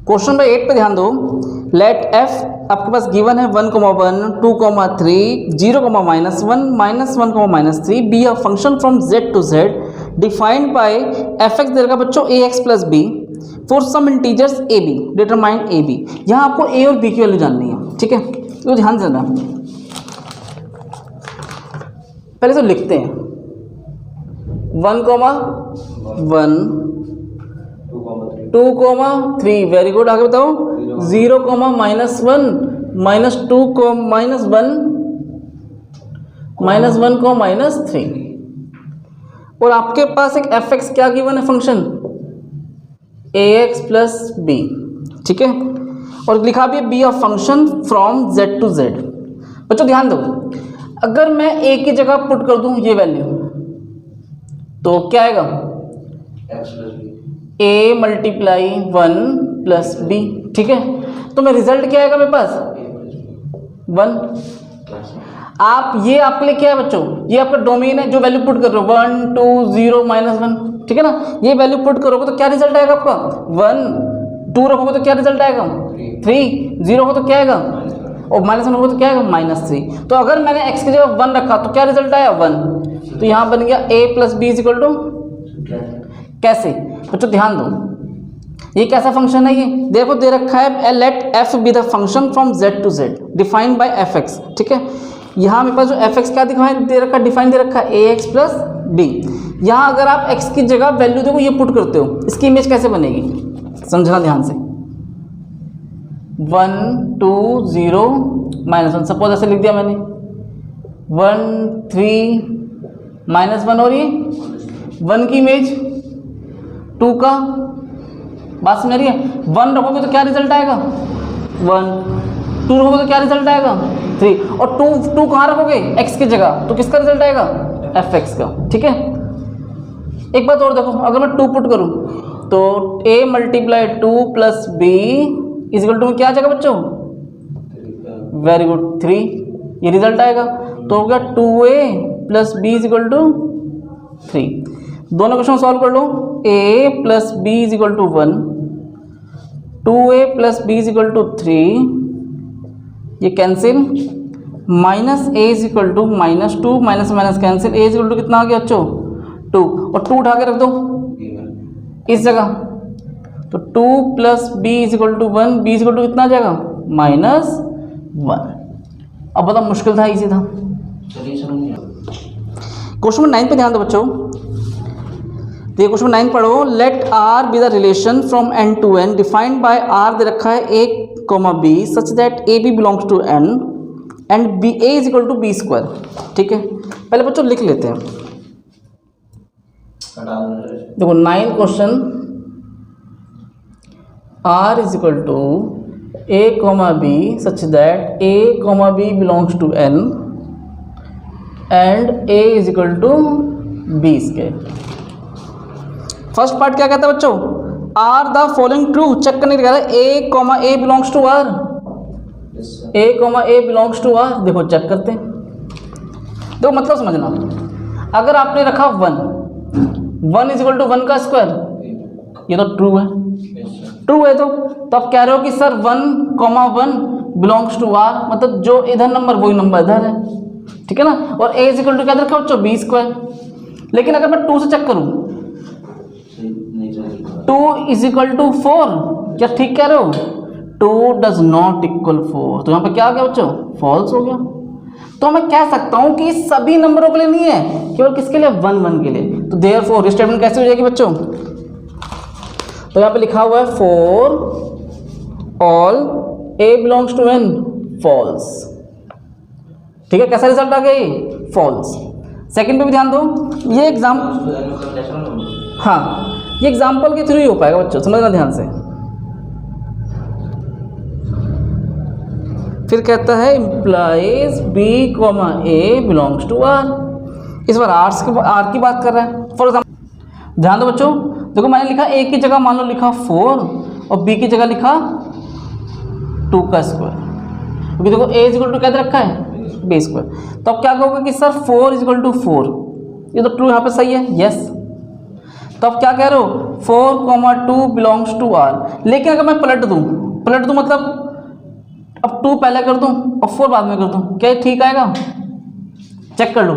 Question number 8 पे ध्यान दो। लेट एफ आपके पास गिवन है 1, 1, 2, 3, 0, -1, -1, -3 be a function from z to z defined by f x दे रखा बच्चों a x plus b for some integers a b determine a b. यहाँ आपको ए और बी की वैल्यू जाननी है, ठीक है, तो ध्यान से देना। पहले तो लिखते हैं 1, 1, 2, 3, वेरी गुड। आगे बताओ 0, -1, -2, -1, -3 और आपके पास एक एफ एक्स क्या गिवन है function a x plus b, ठीक है, और लिखा भी है b of function from z to z. बच्चों ध्यान दो, अगर मैं ए की जगह पुट कर दूं ये वैल्यू तो क्या आएगा a मल्टीप्लाई 1 प्लस बी, ठीक है, तो मैं रिजल्ट क्या आएगा मेरे पास 1। आप ये आपके लिए क्या है बच्चों, ये आपका डोमेन है, जो वैल्यू पुट कर रहे हो 1, 2, 0, -1, ठीक है ना, ये वैल्यू पुट करोगे तो क्या रिजल्ट आएगा आपका 1, 2 रखोगे तो क्या रिजल्ट आएगा 3, 0 हो तो क्या आएगा और -1 होगा तो क्या आएगा -3। तो अगर मैंने x की जगह 1 रखा तो क्या रिजल्ट आया 1, तो यहाँ बन गया a plus b equal to कैसे। बच्चों ध्यान दो, ये कैसा फंक्शन है, ये देखो दे रखा है let f B the function from z to z defined by f x, ठीक है। यहाँ मेरे पास जो एफ एक्स क्या दिखाई दे रखा है, डिफाइन दे रखा है ए एक्स प्लस बी। यहाँ अगर आप x की जगह वैल्यू देखो ये पुट करते हो, इसकी इमेज कैसे बनेगी समझना ध्यान से। 1, 2, 0, -1 सपोज ऐसे लिख दिया मैंने 1, 3, -1 और ये 1 की इमेज 2 का, बात समझ रही है। 1 रखोगे तो क्या रिजल्ट आएगा 1, 2 रखोगे तो क्या रिजल्ट आएगा 3 और 2 कहाँ रखोगे x की जगह तो किसका रिजल्ट आएगा एफ एक्स का, ठीक है। एक बात और देखो, अगर मैं 2 पुट करूँ तो a multiply 2 plus b equal to क्या आ जाएगा बच्चों, वेरी गुड 3, ये रिजल्ट आएगा। तो हो गया 2a plus b equal to 3। दोनों क्वेश्चन सॉल्व कर लो, a plus b is equal to 1, 2a plus b is equal to 3, ये cancel, minus a is equal to -2, minus minus cancel, a is equal to कितना आ गया बच्चों 2 और 2 उठा के रख दो इस जगह, तो 2 plus b is equal to 1, b is equal to कितना आ जाएगा -1। अब बता मुश्किल था इजी था। क्वेश्चन नंबर 9 पे ध्यान दो बच्चों, तो क्वेश्चन 9 पढ़ो। Let r be the relation from n to n defined by r दे रखा है a, b such that a b belongs to n and b a is equal to b square, ठीक है। पहले बच्चों लिख लेते हैं, देखो 9 question r is equal to a, b such that a, b belongs to n and a is equal to b square. First part क्या कहता है बच्चों, are the following true, check करने का a belongs to r, a belongs to r. देखो check करते हैं, देखो मतलब समझना, अगर आपने रखा 1 इज इक्वल टू 1 का स्क्वायर, ये तो ट्रू है, ट्रू है तो आप कह रहे हो कि सर 1, बिलोंग्स टू आर, मतलब जो इधर नंबर वही नंबर इधर है, ठीक है ना। और a इज इक्वल टू क्या रखा बच्चों बी स्क्वायर। लेकिन अगर मैं 2 से चेक करूं 2 इज इक्वल टू 4, क्या ठीक कह रहे हो, 2 डज नॉट इक्वल 4, तो यहाँ पे क्या आ गया बच्चों फॉल्स हो गया। तो मैं कह सकता हूं कि सभी नंबरों के लिए नहीं है, केवल किसके लिए 1, 1 के लिए। तो देयरफॉर स्टेटमेंट कैसे हो जाएगी बच्चों, तो यहाँ पे लिखा हुआ है for all a belongs to n false, ठीक है। कैसा रिजल्ट आ गया ये फॉल्स। सेकंड पे भी ध्यान दो, ये एग्जाम, हाँ ये एग्जाम्पल के थ्रू ही हो पाएगा बच्चों, समझना ध्यान से। फिर कहता है implies b, a belongs to r। इस बार r की बात कर रहा है। फॉर एग्जाम्पल ध्यान दो बच्चों, देखो मैंने लिखा a की जगह मान लो लिखा 4 और b की जगह लिखा 2 का स्क्वायर, क्योंकि देखो a इज इक्वल टू क्या दे रखा है b स्क्वायर। तो अब क्या कहोगे कि सर 4 इज इक्वल टू 4, ये तो ट्रू यहाँ पे सही है, यस। तो आप क्या कह रहे हो 4,2 बिलोंग्स टू आर। लेकिन अगर मैं पलट दूँ मतलब अब 2 पहले कर दूँ और 4 बाद में कर दूँ, क्या ये ठीक आएगा? चेक कर लो।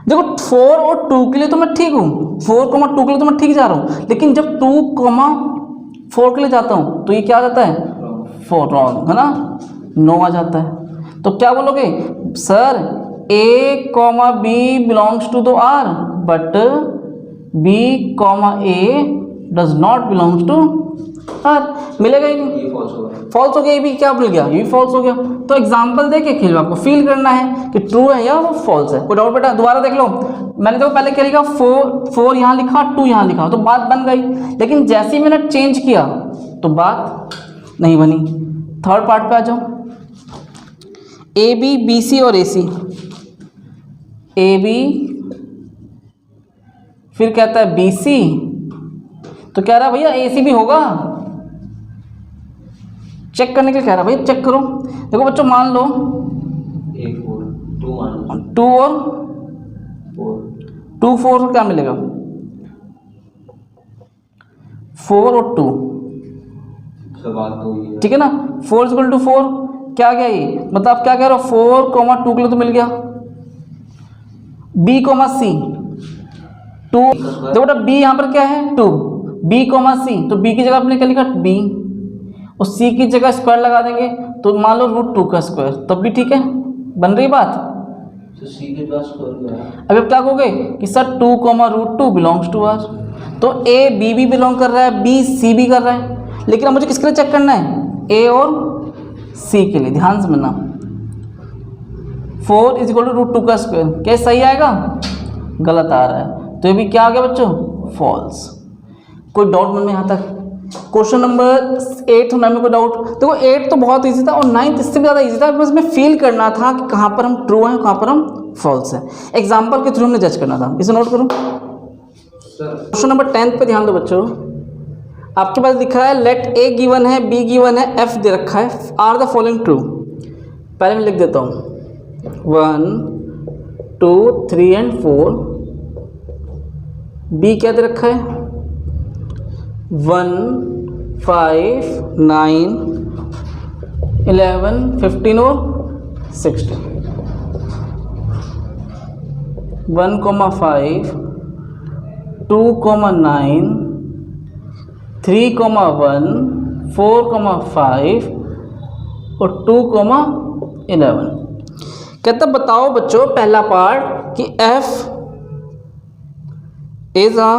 देखो 4 और 2 के लिए तो मैं ठीक हूँ, 4,2 के लिए तो मैं ठीक जा रहा हूँ, लेकिन जब 2,4 के लिए जाता हूँ तो ये क्या आ जाता है 4 रॉन्ग, है ना, 9 आ जाता है। तो क्या बोलोगे sir A, B belongs to the R but B, A does not belongs to R, मिलेगा ही नहीं, फॉल्स हो गया। ये भी क्या मिल गया, ये भी फॉल्स हो गया। तो एग्जांपल देके खेल आपको फील करना है कि ट्रू है या वो फॉल्स है। कोई डाउट बेटा? दोबारा देख लो, मैंने तो पहले क्या लिखा 4 यहाँ लिखा, 2 यहाँ लिखा, तो बात बन गई। लेकिन जैसे ही मैंने चेंज किया तो बात नहीं बनी। थर्ड पार्ट पे आ जाओ, ए बी बी सी और ए सी। ए बी फिर कहता है बी सी, तो कह रहा है भैया ए सी भी होगा, चेक करने के लिए कह रहा है भैया चेक करो। देखो बच्चों मान लो 2 और 2 4 क्या मिलेगा 4 और 2, ठीक है ना, 4 इक्वल टू 4 क्या गया ये, मतलब आप क्या कह रहे हो 4,2 के लिए तो मिल गया। B, C 2, देखो बेटा B यहाँ पर क्या है 2, B, C, तो B की जगह आपने क्या लिखा B और C की जगह स्क्वायर लगा देंगे तो मान लो √2 का स्क्वायर, तब भी ठीक है, बन रही बात। तो C के पास स्क्वायर अब क्या कहोगे कि सर 2, √2 बिलोंग्स टू R, तो A B भी बिलोंग कर रहा है, B C भी कर रहा है, लेकिन अब मुझे किसके लिए चेक करना है A और C के लिए। ध्यान से समझना 4 इज इक्वल टू √2 का स्क्वायर, क्या सही आएगा? गलत आ रहा है, तो ये भी क्या आ गया बच्चों फॉल्स। कोई डाउट मन में यहाँ तक? क्वेश्चन नंबर 8 और 9 में कोई डाउट? देखो 8 तो बहुत इजी था और 9 इससे भी ज़्यादा इजी था, बस में फील करना था कि कहाँ पर हम ट्रू हैं कहाँ पर हम फॉल्स हैं। एग्जाम्पल के थ्रू हमने जज करना था, इसे नोट करो। क्वेश्चन नंबर 10 पे ध्यान दो बच्चों, आपके पास लिखा है लेट ए गिवन है, बी गिवन है, एफ दे रखा है, आर द फॉलोइंग ट्रू। पहले मैं लिख देता हूँ 1 2 3 एंड 4, बी क्या दे रखा है 1 5 9 11 15 और 16, 1,5 2,9 3,1 4,5 और 2,11। कहता बताओ बच्चों पहला पार्ट कि f is a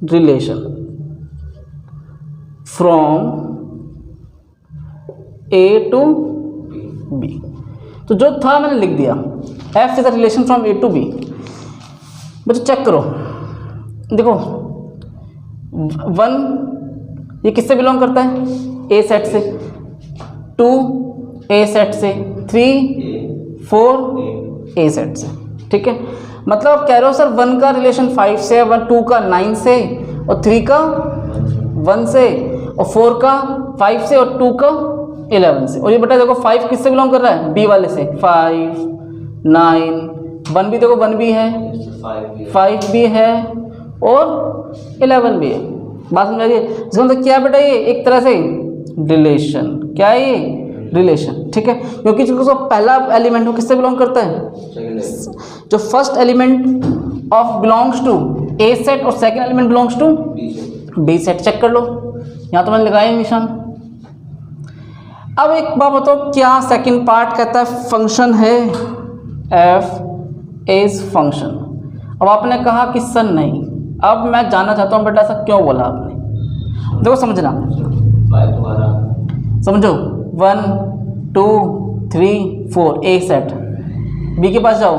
relation from A to B। तो जो था मैंने लिख दिया f is a relation from A to B। बच्चों चेक करो, देखो 1 ये किससे बिलोंग करता है A सेट से, 2 A सेट से, 3 4 A सेट से, ठीक है। मतलब आप कह रहे हो सर 1 का रिलेशन 5 से, 2 का 9 से और 3 का 1 से और 4 का 5 से और 2 का 11 से। और ये बेटा देखो 5 किससे बिलोंग कर रहा है B वाले से, 5 9 1 भी देखो 1 भी है, 5 भी है और 11 भी है। बात समझ आ रही है? इसका मतलब क्या बेटा ये एक तरह से रिलेशन, क्या है ये रिलेशन, ठीक है, क्योंकि जो पहला एलिमेंट वो किससे बिलोंग करता है, जो first element of belongs to A set और second element belongs to B set. Check कर लो, यहाँ तो मैंने लगाया निशान। अब एक बात बताओ, क्या सेकंड पार्ट कहता है फंक्शन है, एफ इज फंक्शन। अब आपने कहा कि सर नहीं, अब मैं जानना चाहता हूँ बेटा ऐसा क्यों बोला आपने। देखो समझना, समझो 1 2 3 4 ए सेट, बी के पास जाओ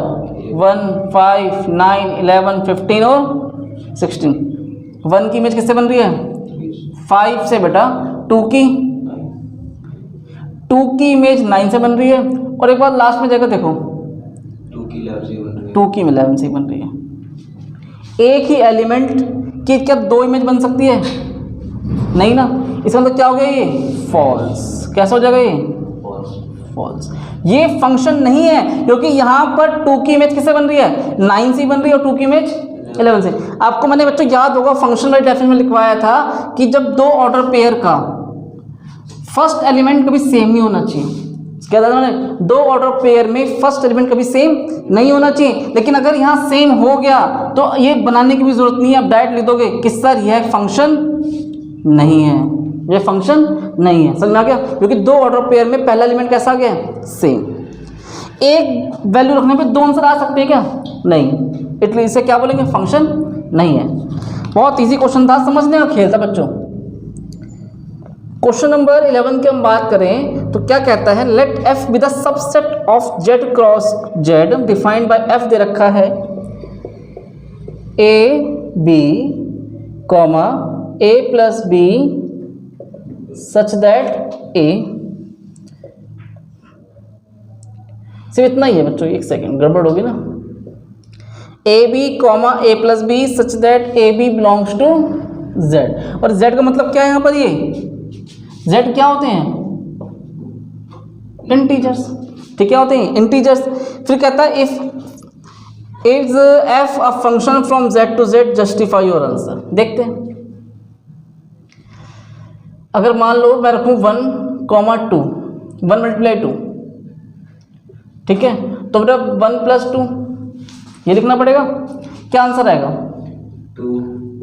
1 5 9 11 15 और 16। 1 की इमेज किससे बन रही है 5 से बेटा, 2 की इमेज 9 से बन रही है, और एक बार लास्ट में जाकर देखो 2 की 11 से बन रही है। एक ही एलिमेंट की क्या 2 इमेज बन सकती है? नहीं ना। इसका मतलब क्या हो गया ये फॉल्स। कैसा हो जाएगा ये फॉल्स। ये फंक्शन नहीं है, क्योंकि यहाँ पर 2 की इमेज किससे बन रही है 9 से बन रही है और 2 की इमेज 11 से। आपको मैंने बच्चों याद होगा फंक्शन वाइज डेफिनेशन में लिखवाया था कि जब दो ऑर्डर पेयर का फर्स्ट एलिमेंट कभी सेम नहीं होना चाहिए। क्या था मैंने, दो ऑर्डर पेयर में फर्स्ट एलिमेंट कभी सेम नहीं होना चाहिए। लेकिन अगर यहाँ सेम हो गया तो ये बनाने की भी जरूरत नहीं है, आप डायरेक्ट लिख दोगे कि सर यह फंक्शन नहीं है, यह फंक्शन नहीं है। समझ में आ गया? क्योंकि दो ऑर्डर पेयर में पहला एलिमेंट कैसा आ गया, सेम। एक वैल्यू रखने पे दो आंसर आ सकते हैं क्या, नहीं, इसलिए इसे क्या बोलेंगे, फंक्शन नहीं है। बहुत इजी क्वेश्चन था, समझने का खेल था बच्चों। क्वेश्चन नंबर 11 की हम बात करें तो क्या कहता है, let f B the subset of z cross z defined by f दे रखा है a b comma a plus b such that a। सिर्फ इतना ही है बच्चों, एक सेकेंड गड़बड़ होगी ना। A b comma a plus b such that a b belongs to z। और z का मतलब क्या है यहाँ पर, ये z क्या होते हैं, इंटीजर्स। ठीक, क्या होते हैं, इंटीजर्स। फिर कहता है if is f a function from z to z justify your answer. देखते हैं, अगर मान लो मैं रखूं 1, 2, 1 मल्टीप्लाई 2, ठीक है, तो बेटा 1 प्लस 2 ये लिखना पड़ेगा। क्या आंसर आएगा,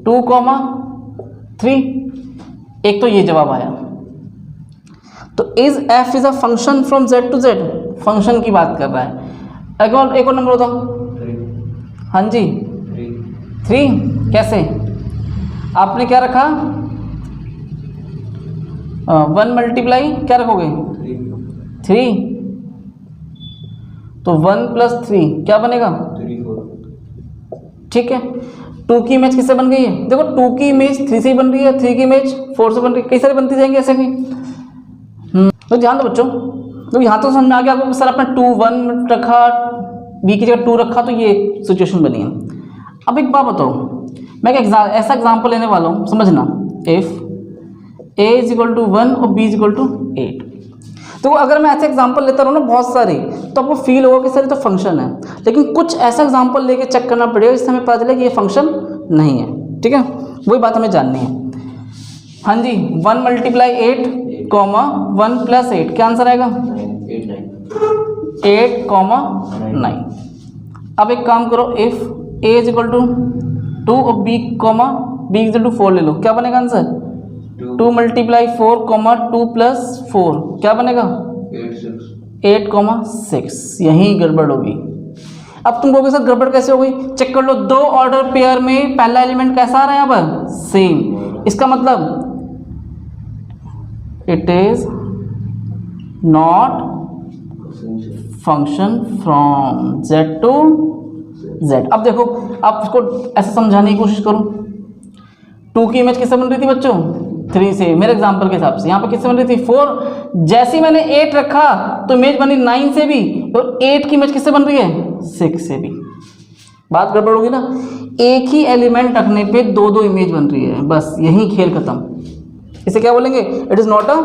2, 3। एक तो ये जवाब आया। तो is f is a function from z to z, function की बात कर रहा है। एक और नंबर होता, हाँ जी 3। कैसे, आपने क्या रखा, 1 मल्टीप्लाई क्या रखोगे, 3, तो 1 प्लस 3 क्या बनेगा, 3, 4। ठीक है। 2 की इमेज किससे बन गई है, देखो 2 की इमेज 3 से ही बन रही है, 3 की इमेज 4 से बन रही है, कई सारे बनती जाएंगे ऐसे भी। तो ध्यान दो बच्चों, तो यहाँ तो समझ में आ गया आपको, सर आपने 2, 1 रखा, b की जगह 2 रखा, तो ये सिचुएशन बनी है। अब एक बात बताओ, मैं एक ऐसा एग्जाम्पल लेने वाला हूँ, समझना। If a is equal to 1 और b इज इक्वल टू 8, तो अगर मैं ऐसे एग्जाम्पल लेता रहूँ ना बहुत सारे, तो आपको फील होगा कि सर ये तो फंक्शन है। लेकिन कुछ ऐसा एग्जाम्पल लेके चेक करना पड़ेगा जिससे हमें पता चले कि ये फंक्शन नहीं है। ठीक है, वही बात हमें जाननी है। हाँ जी, 1 मल्टीप्लाई 8 कॉमा 1 प्लस 8 क्या आंसर आएगा, 8 कॉमा 9। अब एक काम करो, if a is equal to 2 और b comma b is equal to 4 ले लो, क्या बनेगा आंसर, 2 मल्टीप्लाई 4 कॉमा 2 प्लस 4 क्या बनेगा, 8 कॉमा 6। यही गड़बड़ होगी। अब तुम कहोगे सर गड़बड़ कैसे हो गई, चेक कर लो, दो ऑर्डर पेयर में पहला एलिमेंट कैसा आ रहा है यहाँ पर, सेम। इसका मतलब it is not function from z to z। अब देखो, आप इसको ऐसे समझाने की कोशिश करो, 2 की इमेज किससे बन रही थी बच्चों, 3 से, मेरे एग्जांपल के हिसाब से। यहाँ पे किससे बन रही थी, 4। जैसे ही मैंने 8 रखा तो इमेज बनी 9 से भी, और 8 की इमेज किससे बन रही है, 6 से भी। बात गड़बड़ होगी ना, एक ही एलिमेंट रखने पे 2 इमेज बन रही है, बस यही खेल खत्म। इसे क्या बोलेंगे, it is not a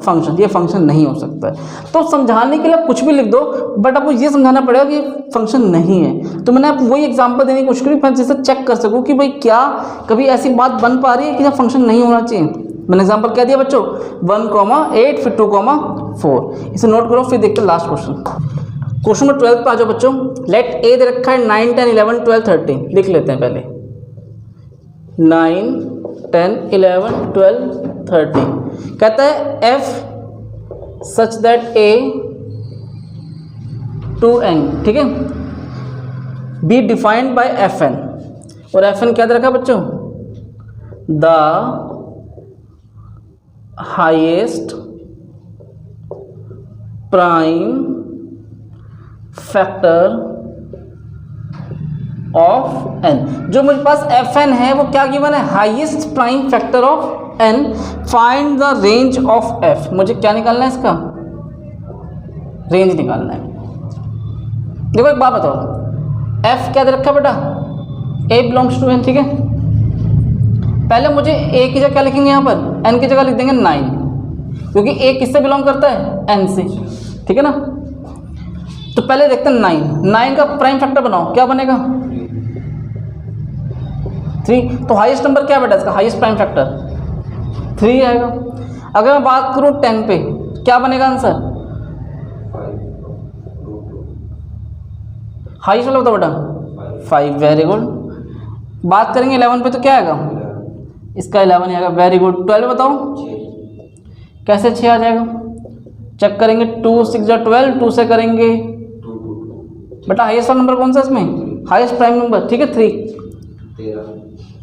function, ये फंक्शन नहीं हो सकता है। तो समझाने के लिए आप कुछ भी लिख दो, बट आपको ये समझाना पड़ेगा कि फंक्शन नहीं है। तो मैंने आपको वही एग्जांपल देने की कोशिश करी, मैं जिससे चेक कर सकूँ कि भाई क्या कभी ऐसी बात बन पा रही है कि जब फंक्शन नहीं होना चाहिए। मैंने एग्जांपल क्या दिया बच्चों, 1, 8 फिर 2, 4। इसे नोट करो, फिर देखते हैं लास्ट क्वेश्चन। क्वेश्चन नंबर 12 पे आ जाओ बच्चों। लेट ए दे रखा है 9, 10, 11, 12, 13। लिख लेते हैं पहले, 9, 10, 11, 12, 13। कहता है f such that a to n, ठीक है, बी डिफाइंड बाय fn। और fn क्या दे रखा है बच्चों, the highest prime factor of n। जो मेरे पास fn है वो क्या गिवन है, highest prime factor of n। Find the range of f। मुझे क्या निकालना है, इसका रेंज निकालना है। देखो एक बात बताओ, f क्या दे रखा है बेटा, a बिलोंग्स टू n, ठीक है। पहले मुझे a की जगह क्या लिखेंगे, यहाँ पर n की जगह लिख देंगे 9, क्योंकि a किससे बिलोंग करता है, n से, ठीक है ना। तो पहले देखते हैं 9 का प्राइम फैक्टर बनाओ, क्या बनेगा, 3। तो हाईएस्ट नंबर क्या बेटा इसका, हाईएस्ट प्राइम फैक्टर 3 आएगा। अगर मैं बात करूँ 10 पे, क्या बनेगा आंसर, हाईएस्ट वाला बताओ बेटा 5, वेरी गुड। बात करेंगे 11 पे तो क्या आएगा, इसका 11 आएगा, वेरी गुड। 12 बताओ कैसे 6 आ जाएगा, चेक करेंगे, 2 6 जा 12, 2 से करेंगे बेटा हाईएस्ट वाला नंबर कौन सा इसमें, हाईएस्ट प्राइम नंबर, ठीक है 3।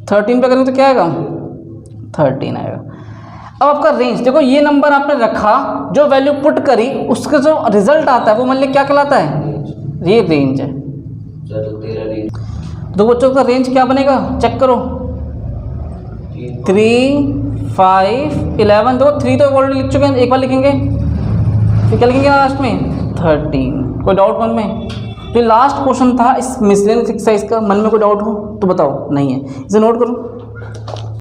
13 पे करेंगे तो क्या आएगा, 13 आएगा। अब आपका रेंज देखो, ये नंबर आपने रखा, जो वैल्यू पुट करी उसका जो रिजल्ट आता है वो मान लिया क्या कहलाता है, ये रेंज है। तो बच्चों का रेंज क्या बनेगा, चेक करो, 3 5 11। देखो 3 तो ऑलरेडी लिख चुके हैं, एक बार लिखेंगे, फिर क्या लिखेंगे लास्ट में 13। कोई डाउट मन में, तो लास्ट क्वेश्चन था इस मिसलेनियस एक्सरसाइज का, मन में कोई डाउट हो तो बताओ, नहीं है इसे नोट करो।